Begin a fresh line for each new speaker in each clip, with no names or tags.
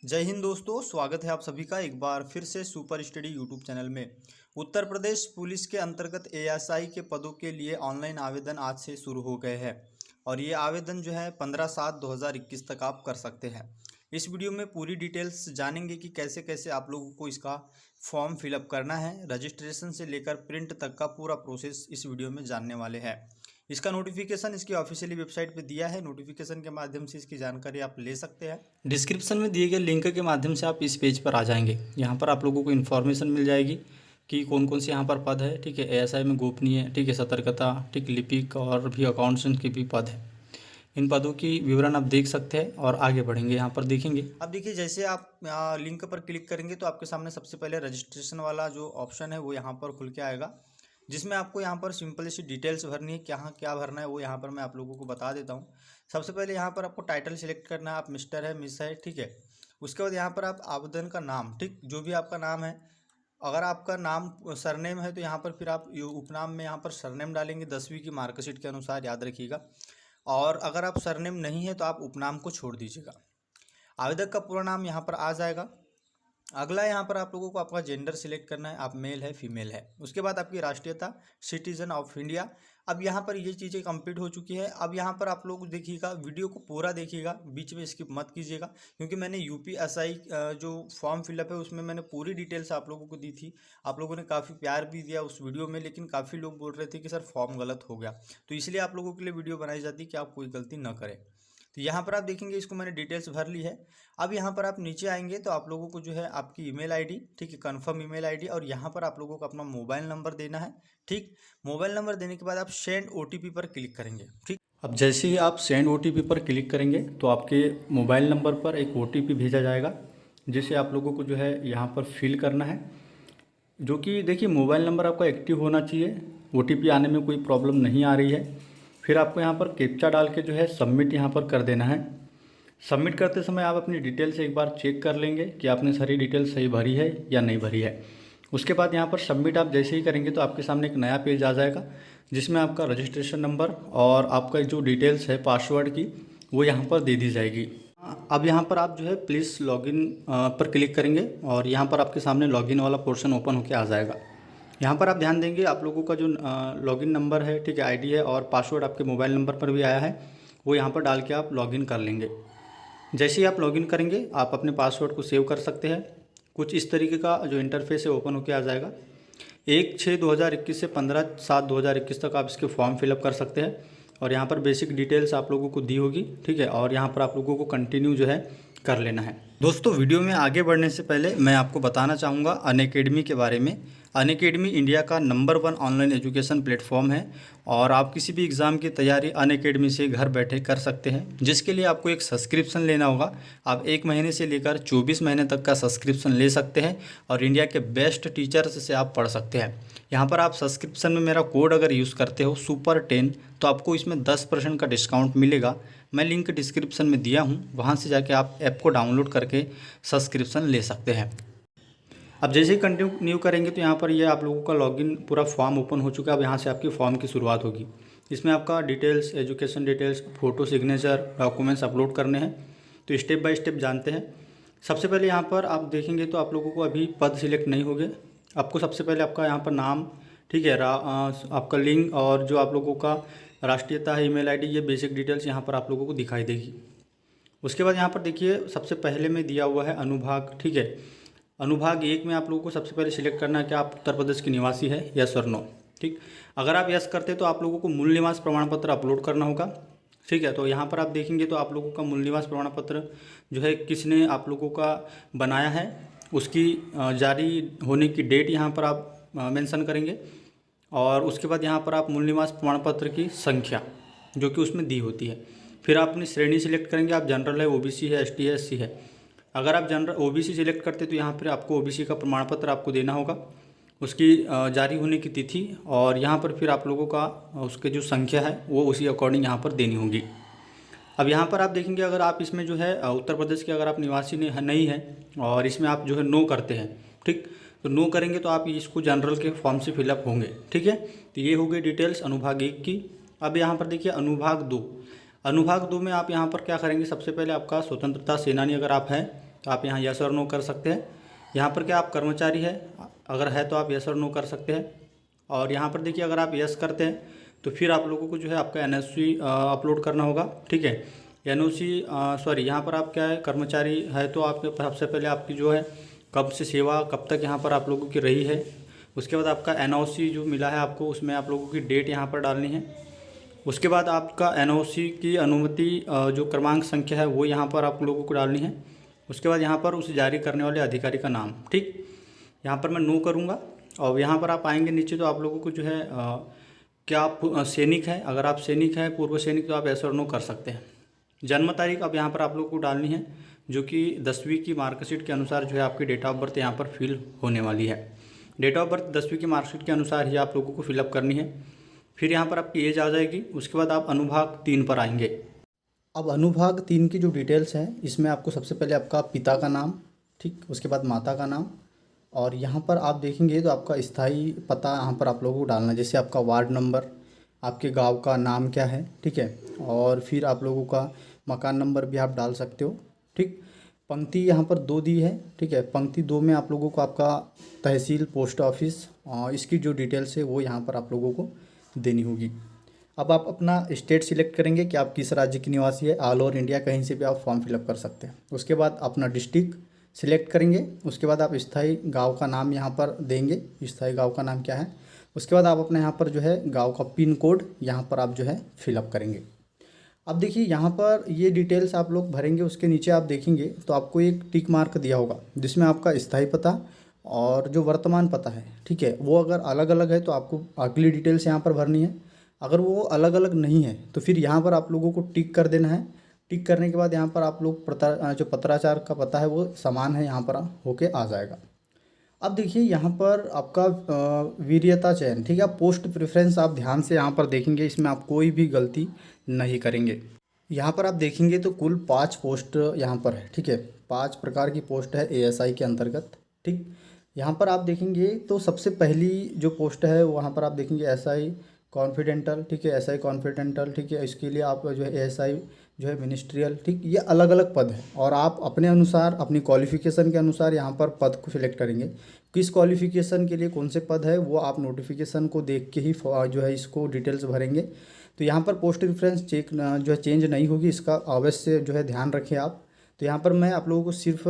जय हिंद दोस्तों, स्वागत है आप सभी का एक बार फिर से सुपर स्टडी यूट्यूब चैनल में। उत्तर प्रदेश पुलिस के अंतर्गत एएसआई के पदों के लिए ऑनलाइन आवेदन आज से शुरू हो गए हैं और ये आवेदन जो है 15/7/2021 तक आप कर सकते हैं। इस वीडियो में पूरी डिटेल्स जानेंगे कि कैसे कैसे आप लोगों को इसका फॉर्म फिलअप करना है। रजिस्ट्रेशन से लेकर प्रिंट तक का पूरा प्रोसेस इस वीडियो में जानने वाले हैं। इसका नोटिफिकेशन इसकी ऑफिशियली वेबसाइट पे दिया है। नोटिफिकेशन के माध्यम से इसकी जानकारी आप ले सकते हैं। डिस्क्रिप्शन में दिए गए लिंक के माध्यम से आप इस पेज पर आ जाएंगे। यहाँ पर आप लोगों को इन्फॉर्मेशन मिल जाएगी कि कौन कौन से यहाँ पर पद है। ठीक है, एएसआई में गोपनीय, ठीक है, सतर्कता, ठीक, लिपिक और भी अकाउंटेंट के भी पद है। इन पदों की विवरण आप देख सकते हैं और आगे बढ़ेंगे। यहाँ पर देखेंगे, अब देखिए जैसे आप लिंक पर क्लिक करेंगे तो आपके सामने सबसे पहले रजिस्ट्रेशन वाला जो ऑप्शन है वो यहाँ पर खुल के आएगा, जिसमें आपको यहाँ पर सिंपल सी डिटेल्स भरनी है। क्या भरना है वो यहाँ पर मैं आप लोगों को बता देता हूँ। सबसे पहले यहाँ पर आपको टाइटल सिलेक्ट करना है, आप मिस्टर है, मिस है, ठीक है। उसके बाद यहाँ पर आप आवेदन का नाम, ठीक, जो भी आपका नाम है। अगर आपका नाम सरनेम है तो यहाँ पर फिर आप उपनाम में यहाँ पर सरनेम डालेंगे 10वीं की मार्कशीट के अनुसार, याद रखिएगा। और अगर आप सरनेम नहीं है तो आप उपनाम को छोड़ दीजिएगा। आवेदक का पूरा नाम यहाँ पर आ जाएगा। अगला यहाँ पर आप लोगों को आपका जेंडर सिलेक्ट करना है, आप मेल है, फीमेल है। उसके बाद आपकी राष्ट्रीयता, सिटीजन ऑफ इंडिया। अब यहाँ पर ये चीज़ें कंप्लीट हो चुकी है। अब यहाँ पर आप लोग देखिएगा, वीडियो को पूरा देखिएगा, बीच में स्किप मत कीजिएगा, क्योंकि मैंने यूपीएसआई जो फॉर्म फिलअप है उसमें मैंने पूरी डिटेल्स आप लोगों को दी थी। आप लोगों ने काफ़ी प्यार भी दिया उस वीडियो में, लेकिन काफ़ी लोग बोल रहे थे कि सर फॉर्म गलत हो गया, तो इसलिए आप लोगों के लिए वीडियो बनाई जाती कि आप कोई गलती न करें। तो यहाँ पर आप देखेंगे, इसको मैंने डिटेल्स भर ली है। अब यहाँ पर आप नीचे आएंगे तो आप लोगों को जो है आपकी ईमेल आईडी, ठीक है, कंफर्म ईमेल आईडी, और यहाँ पर आप लोगों को अपना मोबाइल नंबर देना है। ठीक, मोबाइल नंबर देने के बाद आप सेंड ओटीपी पर क्लिक करेंगे। ठीक, अब जैसे ही आप सेंड ओटीपी पर क्लिक करेंगे तो आपके मोबाइल नंबर पर एक ओटीपी भेजा जाएगा, जिसे आप लोगों को जो है यहाँ पर फिल करना है। जो कि देखिए, मोबाइल नंबर आपका एक्टिव होना चाहिए, ओटीपी आने में कोई प्रॉब्लम नहीं आ रही है। फिर आपको यहाँ पर कैप्चा डाल के जो है सबमिट यहाँ पर कर देना है। सबमिट करते समय आप अपनी डिटेल्स एक बार चेक कर लेंगे कि आपने सारी डिटेल्स सही भरी है या नहीं भरी है। उसके बाद यहाँ पर सबमिट आप जैसे ही करेंगे तो आपके सामने एक नया पेज आ जाएगा, जिसमें आपका रजिस्ट्रेशन नंबर और आपका जो डिटेल्स है पासवर्ड की, वो यहाँ पर दे दी जाएगी। अब यहाँ पर आप जो है प्लीज़ लॉगिन पर क्लिक करेंगे और यहाँ पर आपके सामने लॉगिन वाला पोर्शन ओपन होकर आ जाएगा। यहाँ पर आप ध्यान देंगे, आप लोगों का जो लॉगिन नंबर है, ठीक है, आईडी है, और पासवर्ड आपके मोबाइल नंबर पर भी आया है, वो यहाँ पर डाल के आप लॉगिन कर लेंगे। जैसे ही आप लॉगिन करेंगे आप अपने पासवर्ड को सेव कर सकते हैं। कुछ इस तरीके का जो इंटरफेस है ओपन होकर आ जाएगा। 1/6/2021 से 15/7/2021 तक आप इसके फॉर्म फिलअप कर सकते हैं और यहाँ पर बेसिक डिटेल्स आप लोगों को दी होगी, ठीक है, और यहाँ पर आप लोगों को कंटिन्यू जो है कर लेना है। दोस्तों, वीडियो में आगे बढ़ने से पहले मैं आपको बताना चाहूँगा अनअकैडमी के बारे में। अनअकैडमी इंडिया का नंबर 1 ऑनलाइन एजुकेशन प्लेटफॉर्म है और आप किसी भी एग्ज़ाम की तैयारी अनअकैडमी से घर बैठे कर सकते हैं, जिसके लिए आपको एक सब्सक्रिप्शन लेना होगा। आप 1 महीने से लेकर 24 महीने तक का सब्सक्रिप्शन ले सकते हैं और इंडिया के बेस्ट टीचर्स से आप पढ़ सकते हैं। यहाँ पर आप सब्सक्रिप्शन में मेरा कोड अगर यूज़ करते हो SUPER10 तो आपको इसमें 10% का डिस्काउंट मिलेगा। मैं लिंक डिस्क्रिप्शन में दिया हूँ, वहाँ से जाके आप ऐप को डाउनलोड करके सब्सक्रिप्शन ले सकते हैं। अब जैसे ही कंटिन्यू करेंगे तो यहाँ पर ये आप लोगों का लॉगिन पूरा फॉर्म ओपन हो चुका है। अब यहाँ से आपकी फॉर्म की शुरुआत होगी। इसमें आपका details, education details, photo, signature, documents upload करने हैं। तो स्टेप बाय स्टेप जानते हैं। सबसे पहले यहाँ पर आप देखेंगे तो आप लोगों को अभी पद सिलेक्ट नहीं होंगे। आपको सबसे पहले आपका यहाँ पर नाम, ठीक है, आपका लिंग और जो आप लोगों का राष्ट्रीयता है, ईमेल आईडी, ये बेसिक डिटेल्स यहाँ पर आप लोगों को दिखाई देगी। उसके बाद यहाँ पर देखिए सबसे पहले में दिया हुआ है अनुभाग, ठीक है। अनुभाग 1 में आप लोगों को सबसे पहले सिलेक्ट करना है कि आप उत्तर प्रदेश के निवासी है, यस और नो। ठीक, अगर आप यस करते तो आप लोगों को मूल निवास प्रमाण पत्र अपलोड करना होगा, ठीक है। तो यहाँ पर आप देखेंगे तो आप लोगों का मूल निवास प्रमाण पत्र जो है किसने आप लोगों का बनाया है, उसकी जारी होने की डेट यहाँ पर आप मेंशन करेंगे और उसके बाद यहाँ पर आप मूल निवास प्रमाण पत्र की संख्या जो कि उसमें दी होती है। फिर आप अपनी श्रेणी सिलेक्ट करेंगे, आप जनरल है, ओबीसी है, एसटी है, एससी है। अगर आप जनरल ओबीसी सिलेक्ट करते तो यहाँ पर आपको ओबीसी का प्रमाण पत्र आपको देना होगा, उसकी जारी होने की तिथि, और यहाँ पर फिर आप लोगों का उसके जो संख्या है वो उसी अकॉर्डिंग यहाँ पर देनी होगी। अब यहाँ पर आप देखेंगे अगर आप इसमें जो है उत्तर प्रदेश के अगर आप निवासी नहीं हैं और इसमें आप जो है नो करते हैं, ठीक, तो नो करेंगे तो आप इसको जनरल के फॉर्म से फिलअप होंगे, ठीक है। तो ये हो गई डिटेल्स अनुभाग 1 की। अब यहाँ पर देखिए अनुभाग 2। अनुभाग 2 में आप यहाँ पर क्या करेंगे, सबसे पहले आपका स्वतंत्रता सेनानी अगर आप हैं तो आप यहाँ यस और नो कर सकते हैं। यहाँ पर क्या आप कर्मचारी है, अगर है तो आप यस और नो कर सकते हैं। और यहाँ पर देखिए अगर आप यस करते हैं तो फिर आप लोगों को जो है आपका एनओसी अपलोड करना होगा, ठीक है। एनओसी सॉरी, यहाँ पर आप क्या है, कर्मचारी है तो आपके सबसे पहले आपकी जो है कब से सेवा कब तक यहाँ पर आप लोगों की रही है। उसके बाद आपका एनओसी जो मिला है आपको, उसमें आप लोगों की डेट यहाँ पर डालनी है। उसके बाद आपका एनओसी की अनुमति जो क्रमांक संख्या है वो यहाँ पर आप लोगों को डालनी है। उसके बाद यहाँ पर उसे जारी करने वाले अधिकारी का नाम, ठीक। यहाँ पर मैं नो करूँगा और यहाँ पर आप आएंगे नीचे तो आप लोगों को जो है क्या आप सैनिक है, अगर आप सैनिक हैं पूर्व सैनिक तो आप ऐसा और नो कर सकते हैं। जन्म तारीख अब यहाँ पर आप लोगों को डालनी है जो कि 10वीं की मार्कशीट के अनुसार जो है आपकी डेट ऑफ बर्थ यहाँ पर फिल होने वाली है। डेट ऑफ बर्थ 10वीं की मार्कशीट के अनुसार ही आप लोगों को फिलअप करनी है। फिर यहाँ पर आपकी एज आ जाएगी। उसके बाद आप अनुभाग 3 पर आएंगे। अब अनुभाग 3 की जो डिटेल्स हैं इसमें आपको सबसे पहले आपका पिता का नाम, ठीक, उसके बाद माता का नाम, और यहाँ पर आप देखेंगे तो आपका स्थायी पता यहाँ पर आप लोगों को डालना है, जैसे आपका वार्ड नंबर, आपके गांव का नाम क्या है, ठीक है, और फिर आप लोगों का मकान नंबर भी आप डाल सकते हो, ठीक। पंक्ति यहाँ पर 2 दी है, ठीक है। पंक्ति 2 में आप लोगों को आपका तहसील, पोस्ट ऑफिस, इसकी जो डिटेल्स है वो यहाँ पर आप लोगों को देनी होगी। अब आप अपना स्टेट सिलेक्ट करेंगे कि आप किस राज्य के निवासी है। ऑल ओवर इंडिया कहीं से भी आप फॉर्म फिलअप कर सकते हैं। उसके बाद अपना डिस्ट्रिक्ट सिलेक्ट करेंगे। उसके बाद आप स्थायी गांव का नाम यहाँ पर देंगे, स्थायी गांव का नाम क्या है। उसके बाद आप अपने यहाँ पर जो है गांव का पिन कोड यहाँ पर आप जो है फिलअप करेंगे। अब देखिए यहाँ पर ये डिटेल्स आप लोग भरेंगे, उसके नीचे आप देखेंगे तो आपको एक टिक मार्क दिया होगा जिसमें आपका स्थायी पता और जो वर्तमान पता है, ठीक है, वो अगर अलग अलग है तो आपको अगली डिटेल्स यहाँ पर भरनी है। अगर वो अलग अलग नहीं है तो फिर यहाँ पर आप लोगों को टिक कर देना है। टिक करने के बाद यहाँ पर आप लोग जो पत्राचार का पता है वो समान है यहाँ पर होके आ जाएगा। अब देखिए यहाँ पर आपका वीर्यता चयन, ठीक है, पोस्ट प्रेफरेंस आप ध्यान से यहाँ पर देखेंगे, इसमें आप कोई भी गलती नहीं करेंगे। यहाँ पर आप देखेंगे तो कुल 5 पोस्ट यहाँ पर है, ठीक है, 5 प्रकार की पोस्ट है एएसआई के अंतर्गत, ठीक। यहाँ पर आप देखेंगे तो सबसे पहली जो पोस्ट है वहाँ पर आप देखेंगे एसआई कॉन्फिडेंटल, ठीक है, एसआई कॉन्फिडेंटल, ठीक है। इसके लिए आप जो है एएसआई जो है मिनिस्ट्रियल, ठीक, ये अलग अलग पद हैं और आप अपने अनुसार अपनी क्वालिफ़िकेशन के अनुसार यहाँ पर पद को सिलेक्ट करेंगे। किस क्वालिफ़िकेशन के लिए कौन से पद है वो आप नोटिफिकेशन को देख के ही जो है इसको डिटेल्स भरेंगे। तो यहाँ पर पोस्ट रेफरेंस चेक जो है चेंज नहीं होगी, इसका अवश्य जो है ध्यान रखें आप। तो यहाँ पर मैं आप लोगों को सिर्फ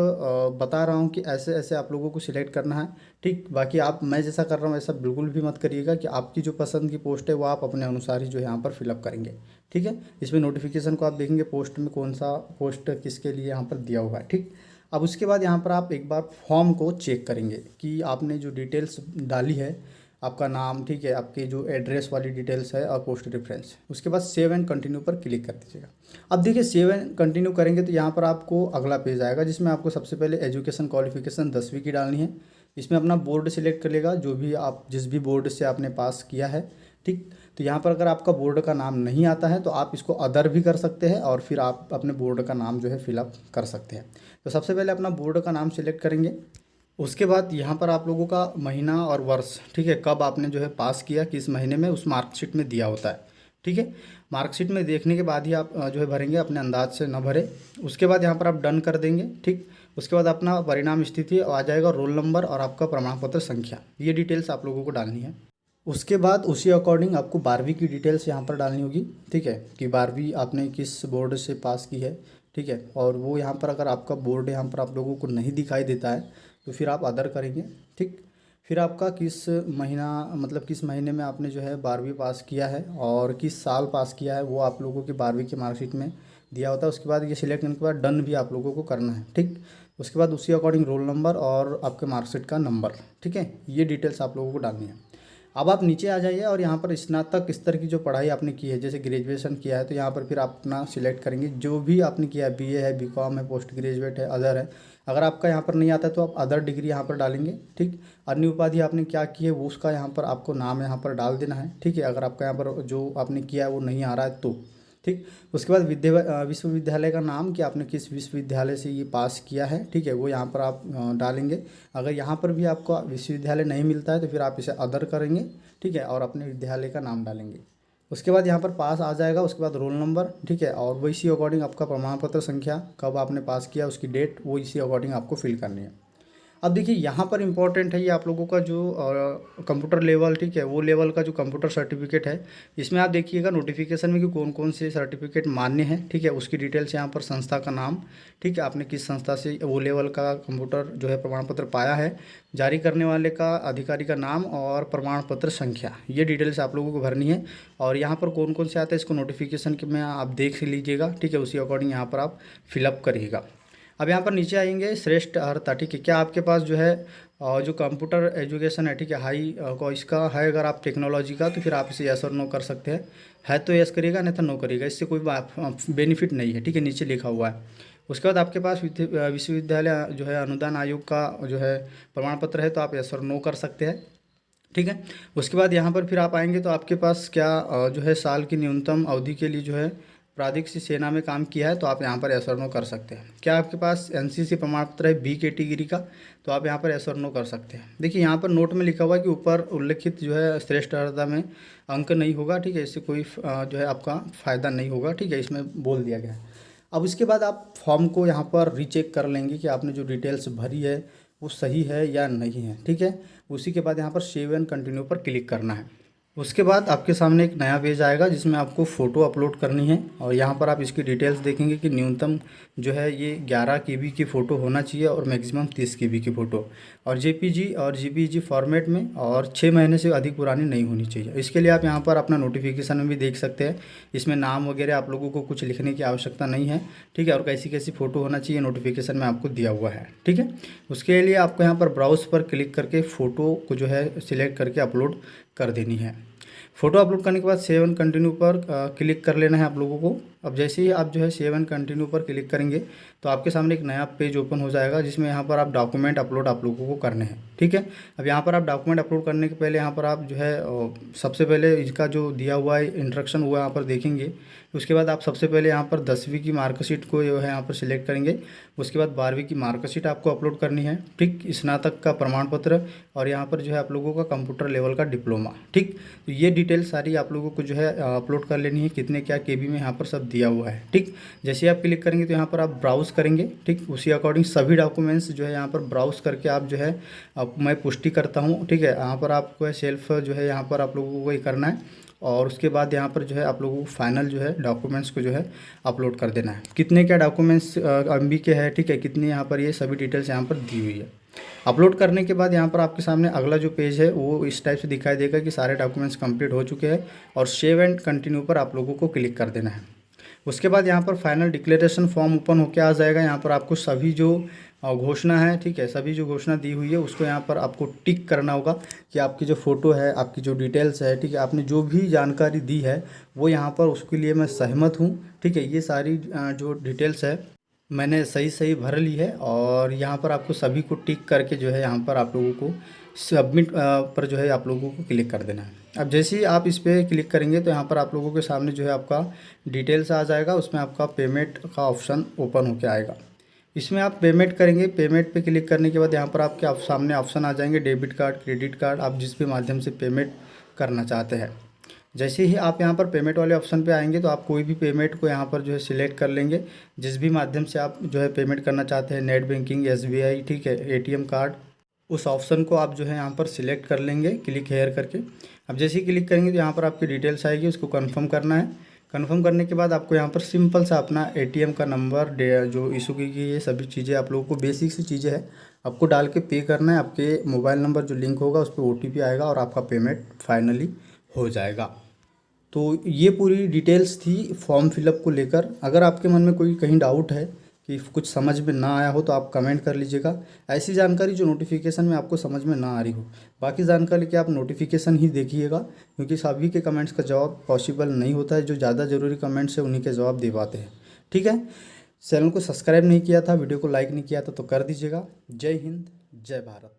बता रहा हूँ कि ऐसे ऐसे आप लोगों को सिलेक्ट करना है, ठीक। बाकी आप मैं जैसा कर रहा हूँ ऐसा बिल्कुल भी मत करिएगा कि आपकी जो पसंद की पोस्ट है वो आप अपने अनुसार ही जो है यहाँ पर फिलअप करेंगे, ठीक है। इसमें नोटिफिकेशन को आप देखेंगे पोस्ट में कौन सा पोस्ट किसके लिए यहाँ पर दिया हुआ है, ठीक। अब उसके बाद यहाँ पर आप एक बार फॉर्म को चेक करेंगे कि आपने जो डिटेल्स डाली है, आपका नाम, ठीक है, आपकी जो एड्रेस वाली डिटेल्स है और पोस्ट रेफरेंस। उसके बाद सेव एंड कंटिन्यू पर क्लिक कर दीजिएगा। अब देखिए सेव एंड कंटिन्यू करेंगे तो यहाँ पर आपको अगला पेज आएगा जिसमें आपको सबसे पहले एजुकेशन क्वालिफिकेशन 10वीं की डालनी है। इसमें अपना बोर्ड सिलेक्ट कर लेगा, जो भी आप जिस भी बोर्ड से आपने पास किया है, ठीक। तो यहाँ पर अगर आपका बोर्ड का नाम नहीं आता है तो आप इसको अदर भी कर सकते हैं और फिर आप अपने बोर्ड का नाम जो है फिलअप कर सकते हैं। तो सबसे पहले अपना बोर्ड का नाम सिलेक्ट करेंगे। उसके बाद यहाँ पर आप लोगों का महीना और वर्ष, ठीक है, कब आपने जो है पास किया, किस महीने में, उस मार्कशीट में दिया होता है, ठीक है। मार्कशीट में देखने के बाद ही आप जो है भरेंगे, अपने अंदाज से न भरे। उसके बाद यहाँ पर आप डन कर देंगे, ठीक। उसके बाद अपना परिणाम स्थिति आ जाएगा, रोल नंबर और आपका प्रमाण पत्र संख्या, ये डिटेल्स आप लोगों को डालनी है। उसके बाद उसी अकॉर्डिंग आपको 12वीं की डिटेल्स यहाँ पर डालनी होगी, ठीक है, कि 12वीं आपने किस बोर्ड से पास की है, ठीक है। और वो यहाँ पर अगर आपका बोर्ड यहाँ पर आप लोगों को नहीं दिखाई देता है तो फिर आप अदर करेंगे, ठीक। फिर आपका किस महीना, मतलब किस महीने में आपने जो है 12वीं पास किया है और किस साल पास किया है वो आप लोगों की 12वीं की मार्कशीट में दिया होता है। उसके बाद ये सिलेक्ट करने के बाद डन भी आप लोगों को करना है, ठीक। उसके बाद उसी अकॉर्डिंग रोल नंबर और आपके मार्कशीट का नंबर, ठीक है, ये डिटेल्स आप लोगों को डालनी है। अब आप नीचे आ जाइए और यहाँ पर स्नातक स्तर की जो पढ़ाई आपने की है, जैसे ग्रेजुएशन किया है, तो यहाँ पर फिर आप अपना सिलेक्ट करेंगे जो भी आपने किया है, बीए है, बीकॉम है, पोस्ट ग्रेजुएट है, अदर है। अगर आपका यहाँ पर नहीं आता है तो आप अदर डिग्री यहाँ पर डालेंगे, ठीक। अन्य उपाधि आपने क्या की है वो उसका यहाँ पर आपको नाम यहाँ पर डाल देना है, ठीक है। अगर आपका यहाँ पर जो आपने किया है वो नहीं आ रहा है तो, ठीक। उसके बाद विश्वविद्यालय का नाम कि आपने किस विश्वविद्यालय से ये पास किया है, ठीक है, वो यहाँ पर आप डालेंगे। अगर यहाँ पर भी आपको विश्वविद्यालय नहीं मिलता है तो फिर आप इसे अदर करेंगे, ठीक है, और अपने विद्यालय का नाम डालेंगे।
उसके बाद यहाँ पर पास आ जाएगा, उसके बाद रोल नंबर, ठीक है, और वो इसी अकॉर्डिंग आपका प्रमाण पत्र संख्या, कब आपने पास किया उसकी डेट, वो इसी अकॉर्डिंग आपको फिल करनी है। अब देखिए यहाँ पर इम्पोर्टेंट है ये आप लोगों का जो कंप्यूटर लेवल, ठीक है, वो लेवल का जो कंप्यूटर सर्टिफिकेट है, इसमें आप देखिएगा नोटिफिकेशन में कि कौन कौन से सर्टिफिकेट मान्य हैं, ठीक है, उसकी डिटेल्स यहाँ पर, संस्था का नाम, ठीक है, आपने किस संस्था से वो लेवल का कंप्यूटर जो है प्रमाण पत्र पाया है, जारी करने वाले का, अधिकारी का नाम और प्रमाण पत्र संख्या, ये डिटेल्स आप लोगों को भरनी है। और यहाँ पर कौन कौन से आते हैं इसको नोटिफिकेशन के में आप देख लीजिएगा, ठीक है, उसी अकॉर्डिंग यहाँ पर आप फिलअप करिएगा। अब यहाँ पर नीचे आएंगे श्रेष्ठ अर्हता, ठीक है, क्या आपके पास जो है जो कंप्यूटर एजुकेशन है, ठीक है, हाई को इसका है, अगर आप टेक्नोलॉजी का, तो फिर आप इसे यस और नो कर सकते हैं, है तो यस करिएगा, नहीं तो नो करिएगा, इससे कोई बेनिफिट नहीं है, ठीक है, नीचे लिखा हुआ है। उसके बाद आपके पास विश्वविद्यालय जो है अनुदान आयोग का जो है प्रमाण पत्र है, तो आप यस और नो कर सकते हैं, ठीक है। उसके बाद यहाँ पर फिर आप आएंगे तो आपके पास क्या जो है साल की न्यूनतम अवधि के लिए जो है प्रादेशिक सेना में काम किया है, तो आप यहाँ पर एस और नो कर सकते हैं। क्या आपके पास एनसीसी प्रमाण पत्र है बी कैटेगरी का, तो आप यहाँ पर एस और नो कर सकते हैं। देखिए यहाँ पर नोट में लिखा हुआ है कि ऊपर उल्लेखित जो है श्रेष्ठ अर्हता में अंक नहीं होगा, ठीक है, इससे कोई जो है आपका फ़ायदा नहीं होगा, ठीक है, इसमें बोल दिया गया है। अब इसके बाद आप फॉर्म को यहाँ पर रीचेक कर लेंगे कि आपने जो डिटेल्स भरी है वो सही है या नहीं है, ठीक है। उसी के बाद यहाँ पर सेव एंड कंटिन्यू पर क्लिक करना है। उसके बाद आपके सामने एक नया पेज आएगा जिसमें आपको फ़ोटो अपलोड करनी है, और यहाँ पर आप इसकी डिटेल्स देखेंगे कि न्यूनतम जो है ये 11 KB की फ़ोटो होना चाहिए और मैक्सिमम 30 KB की फ़ोटो, और JPG और JPG फॉर्मेट में, और 6 महीने से अधिक पुरानी नहीं होनी चाहिए। इसके लिए आप यहाँ पर अपना नोटिफिकेशन में भी देख सकते हैं, इसमें नाम वगैरह आप लोगों को कुछ लिखने की आवश्यकता नहीं है, ठीक है, और कैसी कैसी फ़ोटो होना चाहिए नोटिफिकेशन में आपको दिया हुआ है, ठीक है। उसके लिए आपको यहाँ पर ब्राउज़ पर क्लिक करके फ़ोटो को जो है सिलेक्ट करके अपलोड कर देनी है। फ़ोटो अपलोड करने के बाद सेव एंड कंटिन्यू पर क्लिक कर लेना है आप लोगों को। अब जैसे ही आप जो है सेव एंड कंटिन्यू पर क्लिक करेंगे तो आपके सामने एक नया पेज ओपन हो जाएगा जिसमें यहाँ पर आप डॉक्यूमेंट अपलोड आप लोगों को करने हैं, ठीक है। अब यहाँ पर आप डॉक्यूमेंट अपलोड करने के पहले यहाँ पर आप जो है सबसे पहले इसका जो दिया हुआ है इंस्ट्रक्शन हुआ यहाँ पर देखेंगे। उसके बाद आप सबसे पहले यहाँ पर 10वीं की मार्कशीट को जो है यहाँ पर सिलेक्ट करेंगे। उसके बाद 12वीं की मार्कशीट आपको अपलोड करनी है, ठीक, स्नातक का प्रमाण पत्र, और यहाँ पर जो है आप लोगों का कंप्यूटर लेवल का डिप्लोमा, ठीक। तो ये डिटेल सारी आप लोगों को जो है अपलोड कर लेनी है, कितने क्या KB में यहाँ पर सब दिया हुआ है, ठीक। जैसे आप क्लिक करेंगे तो यहाँ पर आप ब्राउज़ करेंगे, ठीक, उसी अकॉर्डिंग सभी डॉक्यूमेंट्स जो है यहाँ पर ब्राउज़ करके आप जो है मैं पुष्टि करता हूँ, ठीक है। यहाँ पर आपको सेल्फ जो है यहाँ पर आप लोगों को ये करना है, और उसके बाद यहाँ पर जो है आप लोगों को फाइनल जो है डॉक्यूमेंट्स को जो है अपलोड कर देना है। कितने क्या डॉक्यूमेंट्स MB के है, ठीक है, कितनी यहाँ पर ये सभी डिटेल्स यहाँ पर दी हुई है। अपलोड करने के बाद यहाँ पर आपके सामने अगला जो पेज है वो इस टाइप से दिखाई देगा कि सारे डॉक्यूमेंट्स कंप्लीट हो चुके हैं, और सेव एंड कंटिन्यू पर आप लोगों को क्लिक कर देना है। उसके बाद यहाँ पर फाइनल डिक्लेरेशन फॉर्म ओपन होकर आ जाएगा। यहाँ पर आपको सभी जो घोषणा है, ठीक है, सभी जो घोषणा दी हुई है उसको यहाँ पर आपको टिक करना होगा कि आपकी जो फ़ोटो है, आपकी जो डिटेल्स है, ठीक है, आपने जो भी जानकारी दी है वो यहाँ पर उसके लिए मैं सहमत हूँ, ठीक है। ये सारी जो डिटेल्स है मैंने सही भर ली है, और यहाँ पर आपको सभी को टिक करके जो है यहाँ पर आप लोगों को सबमिट पर जो है आप लोगों को क्लिक कर देना है। अब जैसे ही आप इस पर क्लिक करेंगे तो यहाँ पर आप लोगों के सामने जो है आपका डिटेल्स आ जाएगा, उसमें आपका पेमेंट का ऑप्शन ओपन होकर आएगा। इसमें आप पेमेंट करेंगे, पेमेंट पे क्लिक करने के बाद यहाँ पर आपके सामने ऑप्शन आ जाएंगे डेबिट कार्ड, क्रेडिट कार्ड, आप जिस भी माध्यम से पेमेंट करना चाहते हैं। जैसे ही आप यहाँ पर पेमेंट वाले ऑप्शन पे आएंगे तो आप कोई भी पेमेंट को यहाँ पर जो है सिलेक्ट कर लेंगे, जिस भी माध्यम से आप जो है पेमेंट करना चाहते हैं, नेट बैंकिंग, SBI, ठीक है, ATM कार्ड, उस ऑप्शन को आप जो है यहाँ पर सिलेक्ट कर लेंगे क्लिक हेयर करके। अब जैसे ही क्लिक करेंगे तो यहाँ पर आपकी डिटेल्स आएगी, उसको कन्फर्म करना है। कन्फर्म करने के बाद आपको यहाँ पर सिंपल सा अपना ATM का नंबर, जो इशू की गई, ये सभी चीज़ें आप लोगों को बेसिक सी चीज़ें हैं, आपको डाल के पे करना है। आपके मोबाइल नंबर जो लिंक होगा उस पर OTP आएगा और आपका पेमेंट फाइनली हो जाएगा। तो ये पूरी डिटेल्स थी फॉर्म फिलअप को लेकर। अगर आपके मन में कोई कहीं डाउट है कि कुछ समझ में ना आया हो तो आप कमेंट कर लीजिएगा। ऐसी जानकारी जो नोटिफिकेशन में आपको समझ में ना आ रही हो, बाकी जानकारी के आप नोटिफिकेशन ही देखिएगा, क्योंकि सभी के कमेंट्स का जवाब पॉसिबल नहीं होता है। जो ज़्यादा ज़रूरी कमेंट्स है उन्हीं के जवाब दे पाते हैं, ठीक है। चैनल को सब्सक्राइब नहीं किया था, वीडियो को लाइक नहीं किया था तो कर दीजिएगा। जय हिंद, जय भारत।